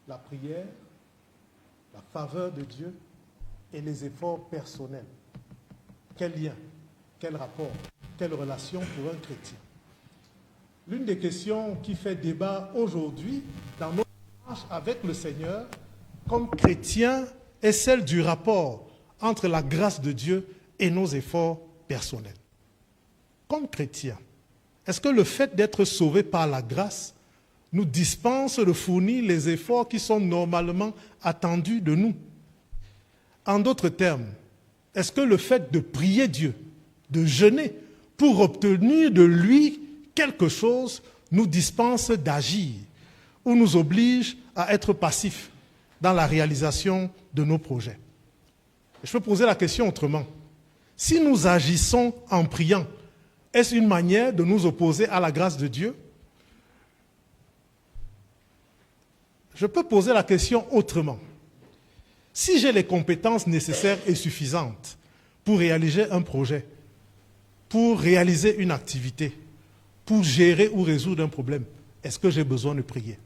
la prière, la faveur de Dieu et les efforts personnels. Quel lien, quel rapport, quelle relation pour un chrétien? L'une des questions qui fait débat aujourd'hui dans notre marche avec le Seigneur comme chrétien est celle du rapport entre la grâce de Dieu et nos efforts personnels. Comme chrétien, est-ce que le fait d'être sauvé par la grâce nous dispense de fournir les efforts qui sont normalement attendus de nous? En d'autres termes, est-ce que le fait de prier Dieu, de jeûner pour obtenir de lui quelque chose nous dispense d'agir ou nous oblige à être passifs dans la réalisation de nos projets? Je peux poser la question autrement. Si nous agissons en priant, est-ce une manière de nous opposer à la grâce de Dieu? Je peux poser la question autrement. Si j'ai les compétences nécessaires et suffisantes pour réaliser un projet, pour réaliser une activité, pour gérer ou résoudre un problème, est-ce que j'ai besoin de prier?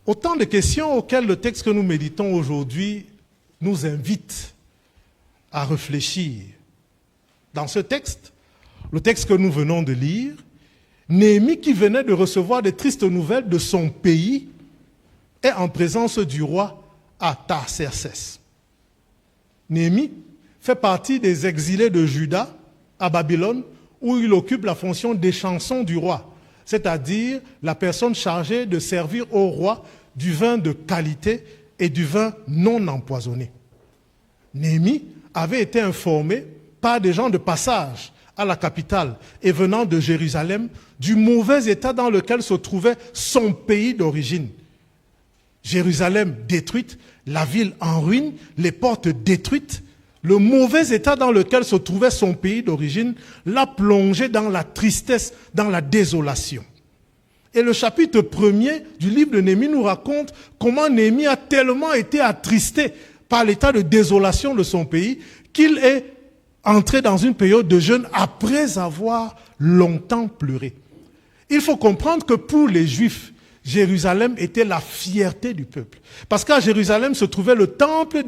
Autant de questions auxquelles le texte que nous méditons aujourd'hui nous invite à réfléchir. Dans ce texte, le texte que nous venons de lire, Néhémie, qui venait de recevoir des tristes nouvelles de son pays, est en présence du roi Artaxerxès. Néhémie fait partie des exilés de Juda à Babylone, où il occupe la fonction d'échanson du roi, c'est-à-dire la personne chargée de servir au roi du vin de qualité et du vin non empoisonné. Néhémie avait été informé par des gens de passage à la capitale et venant de Jérusalem du mauvais état dans lequel se trouvait son pays d'origine. Jérusalem détruite, la ville en ruine, les portes détruites. Le mauvais état dans lequel se trouvait son pays d'origine l'a plongé dans la tristesse, dans la désolation. Et le chapitre 1er du livre de Néhémie nous raconte comment Néhémie a tellement été attristé par l'état de désolation de son pays qu'il est entré dans une période de jeûne après avoir longtemps pleuré. Il faut comprendre que pour les Juifs, Jérusalem était la fierté du peuple. Parce qu'à Jérusalem se trouvait le temple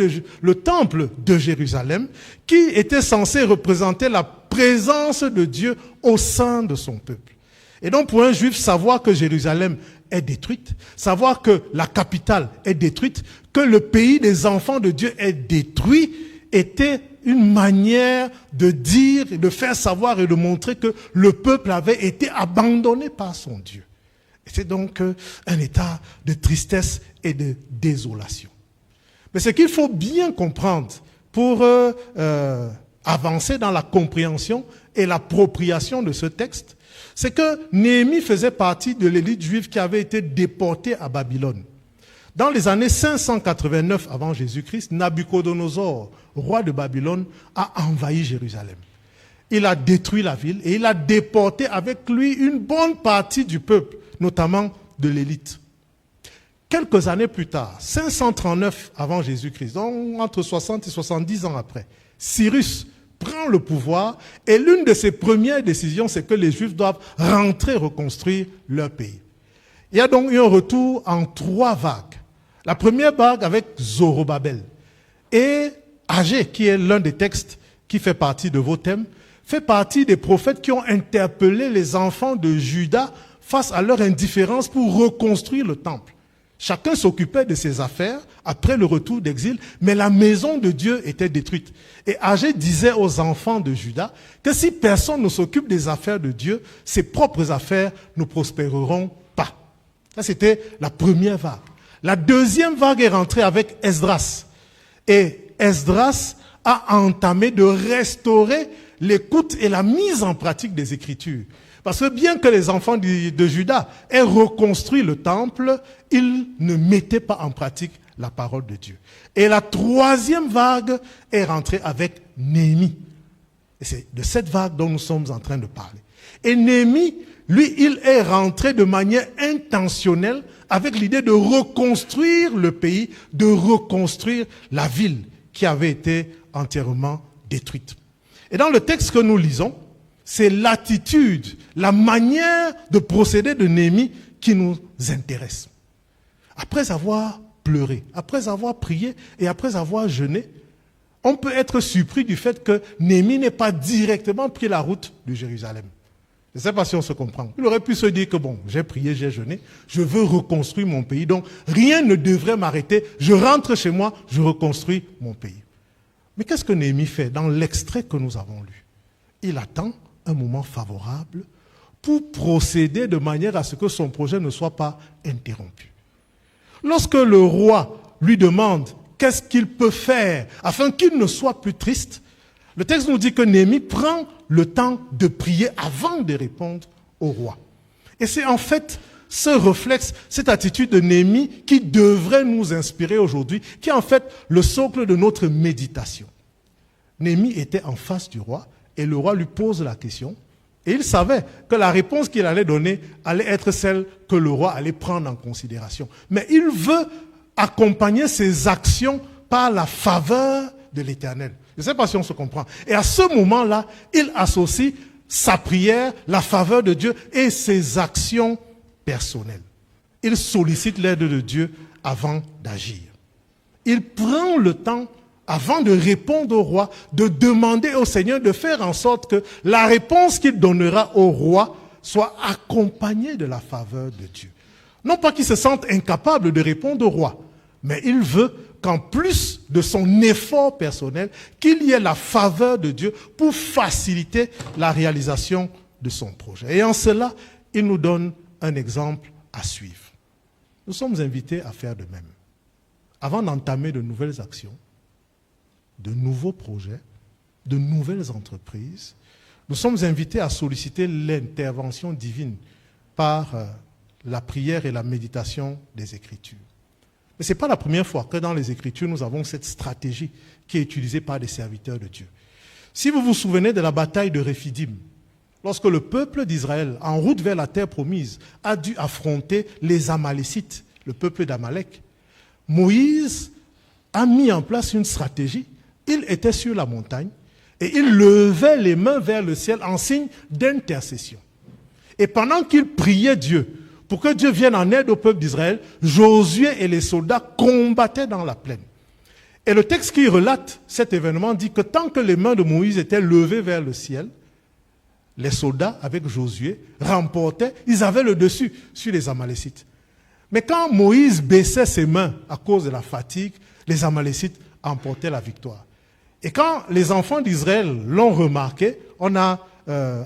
de Jérusalem qui était censé représenter la présence de Dieu au sein de son peuple. Et donc pour un Juif, savoir que Jérusalem est détruite, savoir que la capitale est détruite, que le pays des enfants de Dieu est détruit, était une manière de dire, et de faire savoir et de montrer que le peuple avait été abandonné par son Dieu. C'est donc un état de tristesse et de désolation. Mais ce qu'il faut bien comprendre pour avancer dans la compréhension et l'appropriation de ce texte, c'est que Néhémie faisait partie de l'élite juive qui avait été déportée à Babylone. Dans les années 589 avant Jésus-Christ, Nabuchodonosor, roi de Babylone, a envahi Jérusalem. Il a détruit la ville et il a déporté avec lui une bonne partie du peuple, notamment de l'élite. Quelques années plus tard, 539 avant Jésus-Christ, donc entre 60 et 70 ans après, Cyrus prend le pouvoir et l'une de ses premières décisions, c'est que les Juifs doivent rentrer reconstruire leur pays. Il y a donc eu un retour en 3 vagues. La première vague avec Zorobabel. Et Agé, qui est l'un des textes qui fait partie de vos thèmes, fait partie des prophètes qui ont interpellé les enfants de Juda face à leur indifférence pour reconstruire le temple. Chacun s'occupait de ses affaires après le retour d'exil, mais la maison de Dieu était détruite. Et Agé disait aux enfants de Juda que si personne ne s'occupe des affaires de Dieu, ses propres affaires ne prospéreront pas. Ça, c'était la première vague. La deuxième vague est rentrée avec Esdras. Et Esdras a entamé de restaurer l'écoute et la mise en pratique des Écritures. Parce que bien que les enfants de Juda aient reconstruit le temple, ils ne mettaient pas en pratique la parole de Dieu. Et la troisième vague est rentrée avec Néhémie. Et c'est de cette vague dont nous sommes en train de parler. Et Néhémie, lui, il est rentré de manière intentionnelle avec l'idée de reconstruire le pays, de reconstruire la ville qui avait été entièrement détruite. Et dans le texte que nous lisons, c'est l'attitude, la manière de procéder de Néhémie qui nous intéresse. Après avoir pleuré, après avoir prié et après avoir jeûné, on peut être surpris du fait que Néhémie n'ait pas directement pris la route de Jérusalem. Je ne sais pas si on se comprend. Il aurait pu se dire que bon, j'ai prié, j'ai jeûné, je veux reconstruire mon pays, donc rien ne devrait m'arrêter, je rentre chez moi, je reconstruis mon pays. Mais qu'est-ce que Néhémie fait dans l'extrait que nous avons lu? Il attend un moment favorable pour procéder de manière à ce que son projet ne soit pas interrompu. Lorsque le roi lui demande qu'est-ce qu'il peut faire afin qu'il ne soit plus triste, le texte nous dit que Néhémie prend le temps de prier avant de répondre au roi. Et c'est en fait ce réflexe, cette attitude de Néhémie qui devrait nous inspirer aujourd'hui, qui est en fait le socle de notre méditation. Néhémie était en face du roi et le roi lui pose la question et il savait que la réponse qu'il allait donner allait être celle que le roi allait prendre en considération. Mais il veut accompagner ses actions par la faveur de l'Éternel. Je ne sais pas si on se comprend. Et à ce moment-là, il associe sa prière, la faveur de Dieu et ses actions personnelles. Il sollicite l'aide de Dieu avant d'agir. Il prend le temps, avant de répondre au roi, de demander au Seigneur de faire en sorte que la réponse qu'il donnera au roi soit accompagnée de la faveur de Dieu. Non pas qu'il se sente incapable de répondre au roi, mais il veut qu'en plus de son effort personnel, qu'il y ait la faveur de Dieu pour faciliter la réalisation de son projet. Et en cela, il nous donne un exemple à suivre. Nous sommes invités à faire de même. Avant d'entamer de nouvelles actions, de nouveaux projets, de nouvelles entreprises, nous sommes invités à solliciter l'intervention divine par la prière et la méditation des Écritures. Mais ce n'est pas la première fois que dans les Écritures, nous avons cette stratégie qui est utilisée par des serviteurs de Dieu. Si vous vous souvenez de la bataille de Réphidim, lorsque le peuple d'Israël, en route vers la terre promise, a dû affronter les Amalécites, le peuple d'Amalek, Moïse a mis en place une stratégie. Il était sur la montagne et il levait les mains vers le ciel en signe d'intercession. Et pendant qu'il priait Dieu, pour que Dieu vienne en aide au peuple d'Israël, Josué et les soldats combattaient dans la plaine. Et le texte qui relate cet événement dit que tant que les mains de Moïse étaient levées vers le ciel, les soldats, avec Josué, remportaient, ils avaient le dessus sur les Amalécites. Mais quand Moïse baissait ses mains à cause de la fatigue, les Amalécites emportaient la victoire. Et quand les enfants d'Israël l'ont remarqué, on a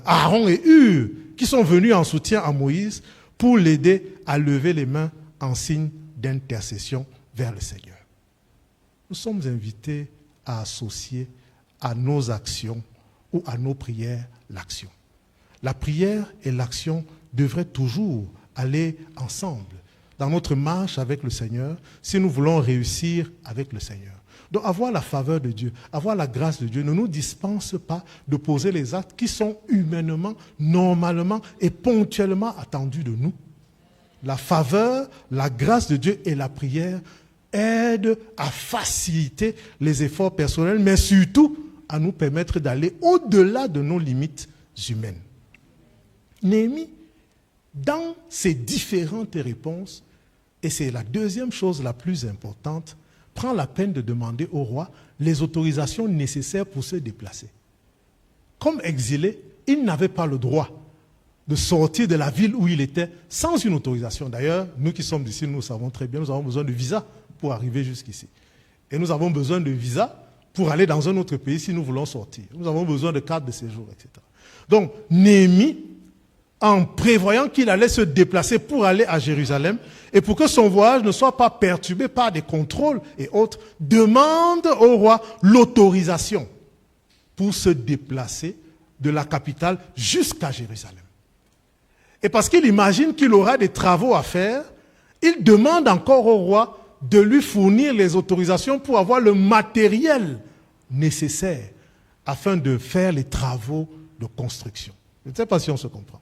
Aaron et Hur qui sont venus en soutien à Moïse pour l'aider à lever les mains en signe d'intercession vers le Seigneur. Nous sommes invités à associer à nos actions ou à nos prières l'action. La prière et l'action devraient toujours aller ensemble dans notre marche avec le Seigneur si nous voulons réussir avec le Seigneur. Donc avoir la faveur de Dieu, avoir la grâce de Dieu ne nous dispense pas de poser les actes qui sont humainement, normalement et ponctuellement attendus de nous. La faveur, la grâce de Dieu et la prière aident à faciliter les efforts personnels, mais surtout à nous permettre d'aller au-delà de nos limites humaines. Néhémie, dans ses différentes réponses, et c'est la deuxième chose la plus importante, prend la peine de demander au roi les autorisations nécessaires pour se déplacer. Comme exilé, il n'avait pas le droit de sortir de la ville où il était sans une autorisation. D'ailleurs, nous qui sommes d'ici, nous savons très bien, nous avons besoin de visa pour arriver jusqu'ici. Et nous avons besoin de visa pour aller dans un autre pays si nous voulons sortir. Nous avons besoin de carte de séjour, etc. Donc, Néhémie, en prévoyant qu'il allait se déplacer pour aller à Jérusalem, et pour que son voyage ne soit pas perturbé par des contrôles et autres, demande au roi l'autorisation pour se déplacer de la capitale jusqu'à Jérusalem. Et parce qu'il imagine qu'il aura des travaux à faire, il demande encore au roi de lui fournir les autorisations pour avoir le matériel nécessaire afin de faire les travaux de construction. Je ne sais pas si on se comprend.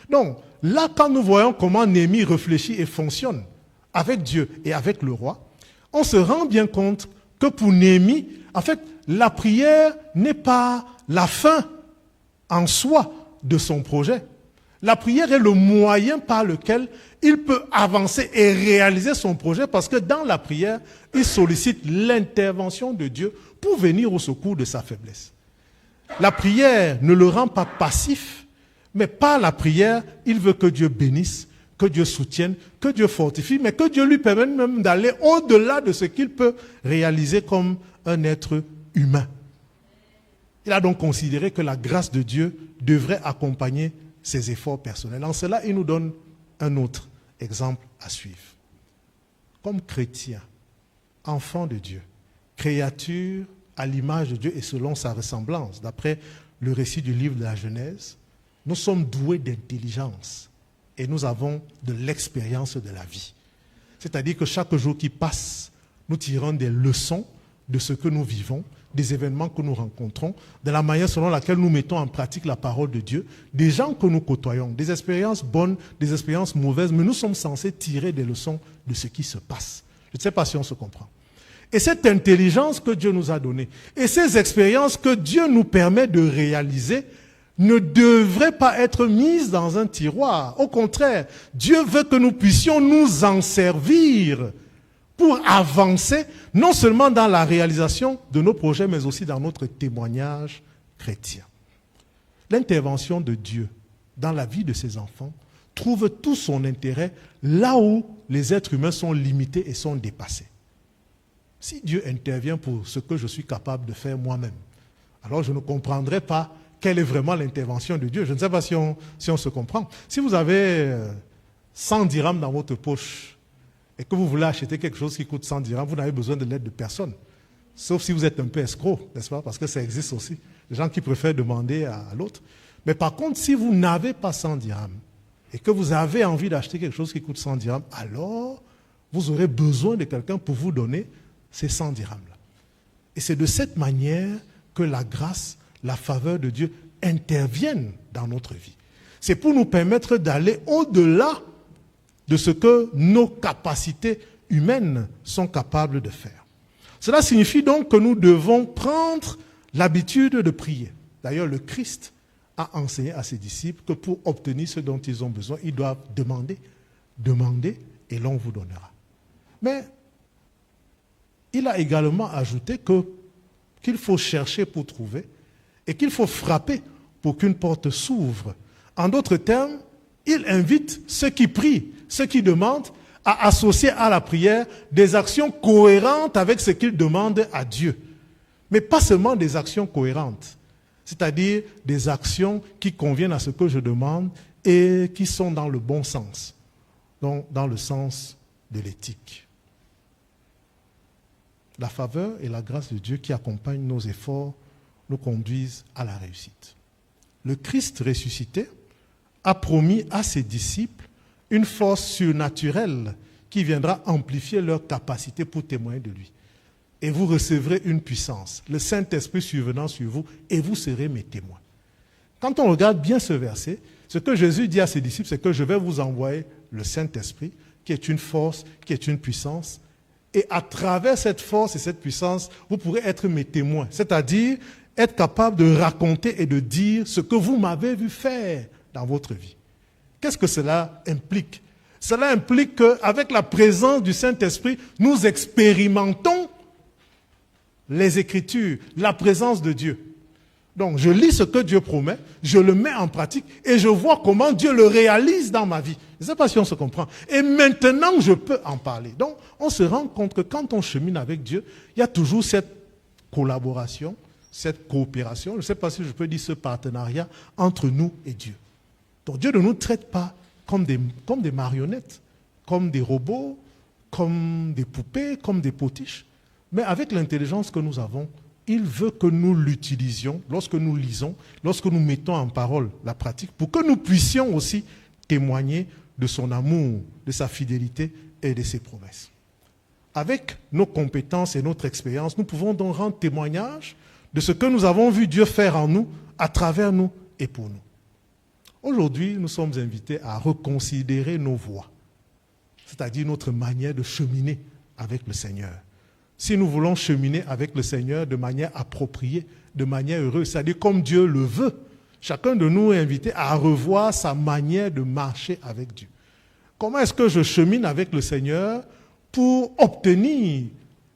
Donc, là, quand nous voyons comment Néhémie réfléchit et fonctionne avec Dieu et avec le roi, on se rend bien compte que pour Néhémie, en fait, la prière n'est pas la fin en soi de son projet. La prière est le moyen par lequel il peut avancer et réaliser son projet parce que dans la prière, il sollicite l'intervention de Dieu pour venir au secours de sa faiblesse. La prière ne le rend pas passif, mais par la prière, il veut que Dieu bénisse, que Dieu soutienne, que Dieu fortifie, mais que Dieu lui permette même d'aller au-delà de ce qu'il peut réaliser comme un être humain. Il a donc considéré que la grâce de Dieu devrait accompagner ses efforts personnels. En cela, il nous donne un autre exemple à suivre. Comme chrétien, enfant de Dieu, créature à l'image de Dieu et selon sa ressemblance, d'après le récit du livre de la Genèse, nous sommes doués d'intelligence et nous avons de l'expérience de la vie. C'est-à-dire que chaque jour qui passe, nous tirons des leçons de ce que nous vivons, des événements que nous rencontrons, de la manière selon laquelle nous mettons en pratique la parole de Dieu, des gens que nous côtoyons, des expériences bonnes, des expériences mauvaises, mais nous sommes censés tirer des leçons de ce qui se passe. Je ne sais pas si on se comprend. Et cette intelligence que Dieu nous a donnée, et ces expériences que Dieu nous permet de réaliser, ne devraient pas être mises dans un tiroir. Au contraire, Dieu veut que nous puissions nous en servir pour avancer, non seulement dans la réalisation de nos projets, mais aussi dans notre témoignage chrétien. L'intervention de Dieu dans la vie de ses enfants trouve tout son intérêt là où les êtres humains sont limités et sont dépassés. Si Dieu intervient pour ce que je suis capable de faire moi-même, alors je ne comprendrai pas quelle est vraiment l'intervention de Dieu. Je ne sais pas si on se comprend. Si vous avez 100 dirhams dans votre poche et que vous voulez acheter quelque chose qui coûte 100 dirhams, vous n'avez besoin de l'aide de personne. Sauf si vous êtes un peu escroc, n'est-ce pas? Parce que ça existe aussi. Les gens qui préfèrent demander à l'autre. Mais par contre, si vous n'avez pas 100 dirhams et que vous avez envie d'acheter quelque chose qui coûte 100 dirhams, alors vous aurez besoin de quelqu'un pour vous donner ces 100 dirhams-là. Et c'est de cette manière que la grâce, la faveur de Dieu interviennent dans notre vie. C'est pour nous permettre d'aller au-delà de ce que nos capacités humaines sont capables de faire. Cela signifie donc que nous devons prendre l'habitude de prier. D'ailleurs, le Christ a enseigné à ses disciples que pour obtenir ce dont ils ont besoin, ils doivent demander, et l'on vous donnera. Mais il a également ajouté qu'il faut chercher pour trouver et qu'il faut frapper pour qu'une porte s'ouvre. En d'autres termes, il invite ceux qui prient, ceux qui demandent, à associer à la prière des actions cohérentes avec ce qu'ils demandent à Dieu. Mais pas seulement des actions cohérentes, c'est-à-dire des actions qui conviennent à ce que je demande et qui sont dans le bon sens, donc dans le sens de l'éthique. La faveur et la grâce de Dieu qui accompagnent nos efforts nous conduisent à la réussite. Le Christ ressuscité a promis à ses disciples une force surnaturelle qui viendra amplifier leur capacité pour témoigner de lui. Et vous recevrez une puissance, le Saint-Esprit survenant sur vous, et vous serez mes témoins. Quand on regarde bien ce verset, ce que Jésus dit à ses disciples, c'est que je vais vous envoyer le Saint-Esprit, qui est une force, qui est une puissance, et à travers cette force et cette puissance, vous pourrez être mes témoins, c'est-à-dire être capable de raconter et de dire ce que vous m'avez vu faire dans votre vie. Qu'est-ce que cela implique? Cela implique qu'avec la présence du Saint-Esprit, nous expérimentons les Écritures, la présence de Dieu. Donc, je lis ce que Dieu promet, je le mets en pratique et je vois comment Dieu le réalise dans ma vie. Je ne sais pas si on se comprend. Et maintenant, je peux en parler. Donc, on se rend compte que quand on chemine avec Dieu, il y a toujours cette collaboration, cette coopération, je ne sais pas si je peux dire ce partenariat entre nous et Dieu. Donc, Dieu ne nous traite pas comme des marionnettes, comme des robots, comme des poupées, comme des potiches. Mais avec l'intelligence que nous avons, il veut que nous l'utilisions lorsque nous lisons, lorsque nous mettons en parole la pratique, pour que nous puissions aussi témoigner de son amour, de sa fidélité et de ses promesses. Avec nos compétences et notre expérience, nous pouvons donc rendre témoignage de ce que nous avons vu Dieu faire en nous, à travers nous et pour nous. Aujourd'hui, nous sommes invités à reconsidérer nos voies, c'est-à-dire notre manière de cheminer avec le Seigneur. Si nous voulons cheminer avec le Seigneur de manière appropriée, de manière heureuse, c'est-à-dire comme Dieu le veut, Chacun de nous est invité à revoir sa manière de marcher avec Dieu. Comment est-ce que je chemine avec le Seigneur pour obtenir,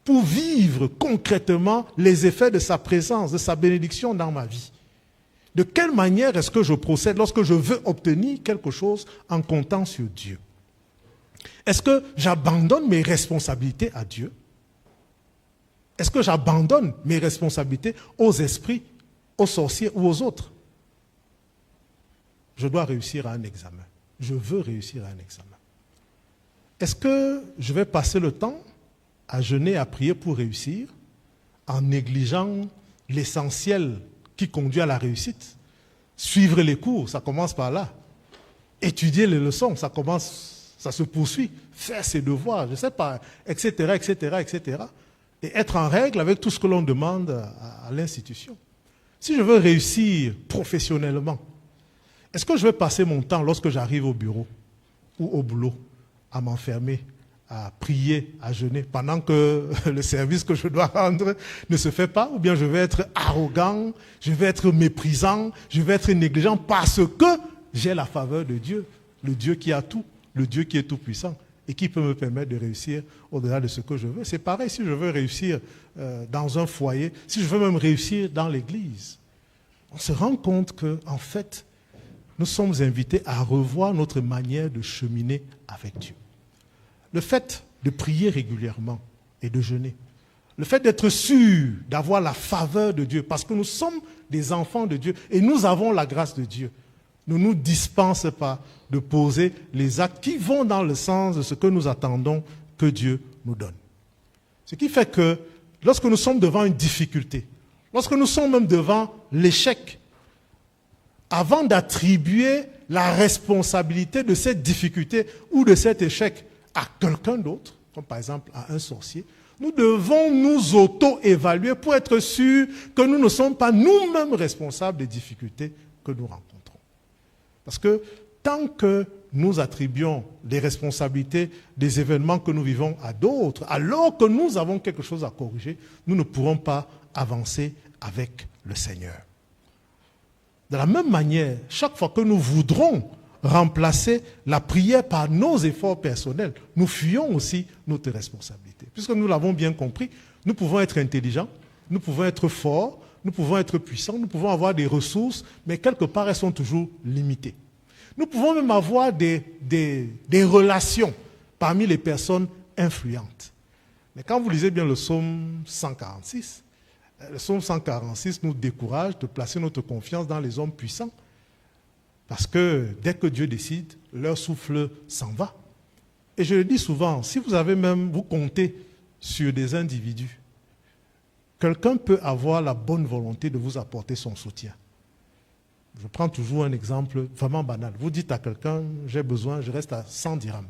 pour vivre concrètement les effets de sa présence, de sa bénédiction dans ma vie? De quelle manière est-ce que je procède lorsque je veux obtenir quelque chose en comptant sur Dieu? Est-ce que j'abandonne mes responsabilités à Dieu? Est-ce que j'abandonne mes responsabilités aux esprits, aux sorciers ou aux autres? Je dois réussir à un examen. Je veux réussir à un examen. Est-ce que je vais passer le temps à jeûner, à prier pour réussir, en négligeant l'essentiel qui conduit à la réussite? Suivre les cours, ça commence par là. Étudier les leçons, ça se poursuit. Faire ses devoirs, je ne sais pas, etc., etc., etc. Et être en règle avec tout ce que l'on demande à l'institution. Si je veux réussir professionnellement, est-ce que je vais passer mon temps lorsque j'arrive au bureau ou au boulot à m'enfermer, à prier, à jeûner, pendant que le service que je dois rendre ne se fait pas? Ou bien je vais être arrogant, je vais être méprisant, je vais être négligent parce que j'ai la faveur de Dieu, le Dieu qui a tout, le Dieu qui est tout puissant et qui peut me permettre de réussir au-delà de ce que je veux. C'est pareil si je veux réussir dans un foyer, si je veux même réussir dans l'église. On se rend compte qu'en fait, nous sommes invités à revoir notre manière de cheminer avec Dieu. Le fait de prier régulièrement et de jeûner, le fait d'être sûr d'avoir la faveur de Dieu, parce que nous sommes des enfants de Dieu et nous avons la grâce de Dieu, ne nous dispense pas de poser les actes qui vont dans le sens de ce que nous attendons que Dieu nous donne. Ce qui fait que lorsque nous sommes devant une difficulté, lorsque nous sommes même devant l'échec, avant d'attribuer la responsabilité de cette difficulté ou de cet échec à quelqu'un d'autre, comme par exemple à un sorcier, nous devons nous auto-évaluer pour être sûrs que nous ne sommes pas nous-mêmes responsables des difficultés que nous rencontrons. Parce que tant que nous attribuons les responsabilités des événements que nous vivons à d'autres, alors que nous avons quelque chose à corriger, nous ne pourrons pas avancer avec le Seigneur. De la même manière, chaque fois que nous voudrons remplacer la prière par nos efforts personnels, nous fuyons aussi notre responsabilité. Puisque nous l'avons bien compris, nous pouvons être intelligents, nous pouvons être forts, nous pouvons être puissants, nous pouvons avoir des ressources, mais quelque part elles sont toujours limitées. Nous pouvons même avoir des relations parmi les personnes influentes. Mais quand vous lisez bien le psaume 146, le psaume 146 nous décourage de placer notre confiance dans les hommes puissants. Parce que dès que Dieu décide, leur souffle s'en va. Et je le dis souvent, si vous comptez sur des individus, quelqu'un peut avoir la bonne volonté de vous apporter son soutien. Je prends toujours un exemple vraiment banal. Vous dites à quelqu'un, j'ai besoin, je reste à 100 dirhams.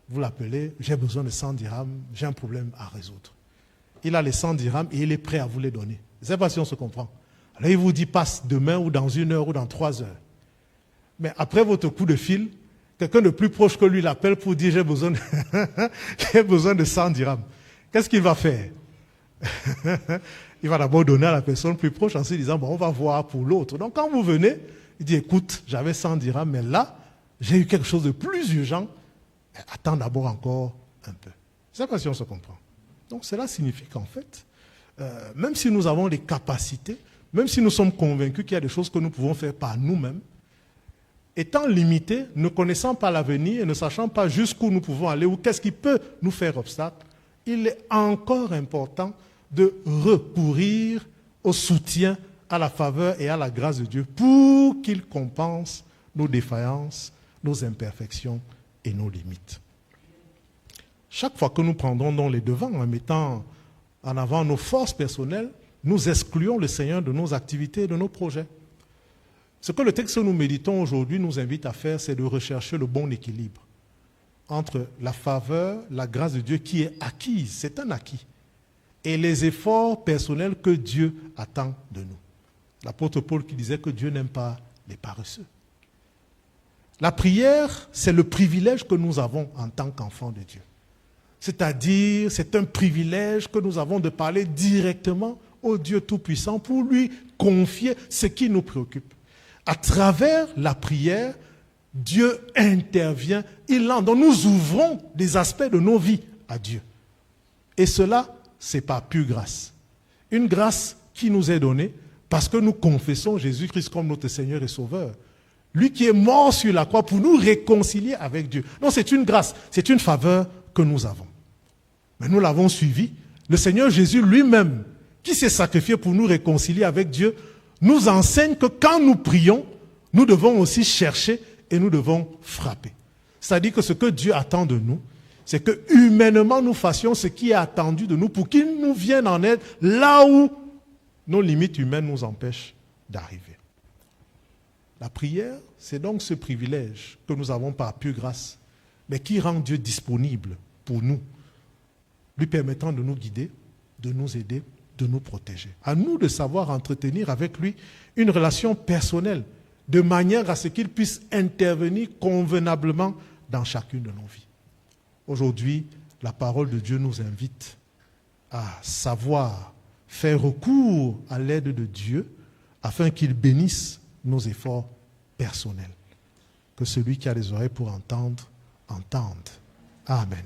Vous l'appelez, j'ai besoin de 100 dirhams, j'ai un problème à résoudre. Il a les 100 dirhams et il est prêt à vous les donner. Je ne sais pas si on se comprend. Alors il vous dit passe demain ou dans 1 heure ou dans 3 heures. Mais après votre coup de fil, quelqu'un de plus proche que lui l'appelle pour dire j'ai besoin de 100 dirhams. Qu'est-ce qu'il va faire? Il va d'abord donner à la personne plus proche en se disant bon, on va voir pour l'autre. Donc quand vous venez, il dit écoute, j'avais 100 dirhams, mais là, j'ai eu quelque chose de plus urgent. Attends d'abord encore un peu. Je ne sais pas si on se comprend. Donc cela signifie qu'en fait, même si nous avons les capacités, même si nous sommes convaincus qu'il y a des choses que nous pouvons faire par nous-mêmes, étant limités, ne connaissant pas l'avenir et ne sachant pas jusqu'où nous pouvons aller ou qu'est-ce qui peut nous faire obstacle, il est encore important de recourir au soutien, à la faveur et à la grâce de Dieu pour qu'il compense nos défaillances, nos imperfections et nos limites. Chaque fois que nous prendrons donc les devants en mettant en avant nos forces personnelles, nous excluons le Seigneur de nos activités et de nos projets. Ce que le texte que nous méditons aujourd'hui nous invite à faire, c'est de rechercher le bon équilibre entre la faveur, la grâce de Dieu qui est acquise, c'est un acquis, et les efforts personnels que Dieu attend de nous. L'apôtre Paul qui disait que Dieu n'aime pas les paresseux. La prière, c'est le privilège que nous avons en tant qu'enfants de Dieu. C'est-à-dire, c'est un privilège que nous avons de parler directement au Dieu Tout-Puissant pour lui confier ce qui nous préoccupe. À travers la prière, Dieu intervient, il entre. Donc nous ouvrons des aspects de nos vies à Dieu. Et cela, c'est par pure grâce. Une grâce qui nous est donnée parce que nous confessons Jésus-Christ comme notre Seigneur et Sauveur. Lui qui est mort sur la croix pour nous réconcilier avec Dieu. Non, c'est une grâce, c'est une faveur que nous avons. Mais nous l'avons suivi. Le Seigneur Jésus lui-même, qui s'est sacrifié pour nous réconcilier avec Dieu, nous enseigne que quand nous prions, nous devons aussi chercher et nous devons frapper. C'est-à-dire que ce que Dieu attend de nous, c'est que humainement nous fassions ce qui est attendu de nous pour qu'il nous vienne en aide là où nos limites humaines nous empêchent d'arriver. La prière, c'est donc ce privilège que nous avons par pure grâce, mais qui rend Dieu disponible pour nous, lui permettant de nous guider, de nous aider, de nous protéger. À nous de savoir entretenir avec lui une relation personnelle, de manière à ce qu'il puisse intervenir convenablement dans chacune de nos vies. Aujourd'hui, la parole de Dieu nous invite à savoir faire recours à l'aide de Dieu afin qu'il bénisse nos efforts personnels. Que celui qui a les oreilles pour entendre, entende. Amen.